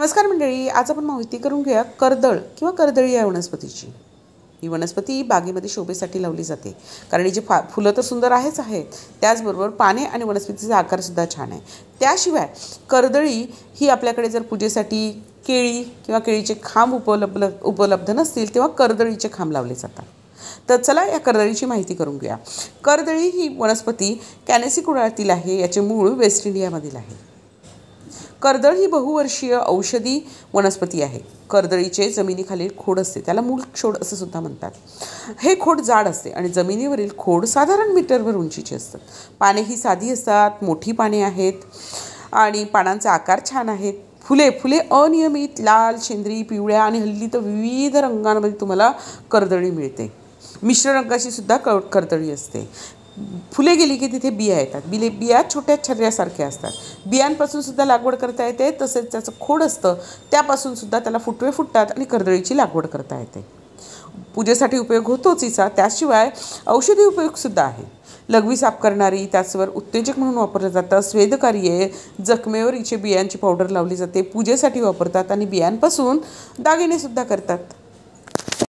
नमस्कार मंडळी, आज आपण माहिती करून घेऊया कर्दळ किंवा कर्दळी या वनस्पतीची। ही वनस्पती बागेमध्ये शोभेसाठी लावली जाते, कारण हिची फुलं तर सुंदर आहेत, त्याचबरोबर पाने आणि वनस्पतीचा आकारसुद्धा छान आहे। त्याशिवाय कर्दळी ही आपल्याकडे जर पूजेसाठी केळी किंवा केळीचे खांब उपलब्ध नसतील तेव्हा कर्दळीचे खांब लावले जातात। तर चला या कर्दळीची माहिती करून घेऊया। कर्दळी ही वनस्पती कॅनेसी कुळातील आहे। याचे मूळ वेस्ट इंडियामधील आहे। कर्दळ ही बहुवर्षीय औषधी वनस्पती आहे। कर्दळीचे जमिनीखालील खोड असते, त्याला मूळ खोड असे सुद्धा म्हणतात। हे खोड जाड असते आणि जमिनीवरील खोड साधारण मीटरभर उंचीचे असतात। पाने ही साधी असतात, मोठी पाने आहेत आणि पानांचा आकार छान आहेत। फुले अनियमित लाल, शेंद्री, पिवळ्या आणि हल्ली तर विविध रंगांमध्ये तुम्हाला कर्दळी मिळते। मिश्र रंगाची सुद्धा कर्दळी असते। फुले गेली की तिथे बिया येतात। बिया छोट्या छर्यासारख्या असतात। बियांपासून सुद्धा लागवड करता येते, तसेच त्याचं खोड असतं त्यापासून सुद्धा त्याला फुटवे फुटतात आणि कर्दळीची लागवड करता येते। पूजेसाठी उपयोग होतोच हिचा, त्याशिवाय औषधी उपयोगसुद्धा आहे। लघवी साफ करणारी, त्याचवर उत्तेजक म्हणून वापरलं जातं। स्वेदकारी आहे। जखमेवर हिचे बियांची पावडर लावली जाते, पूजेसाठी वापरतात आणि बियांपासून दागिने सुद्धा करतात।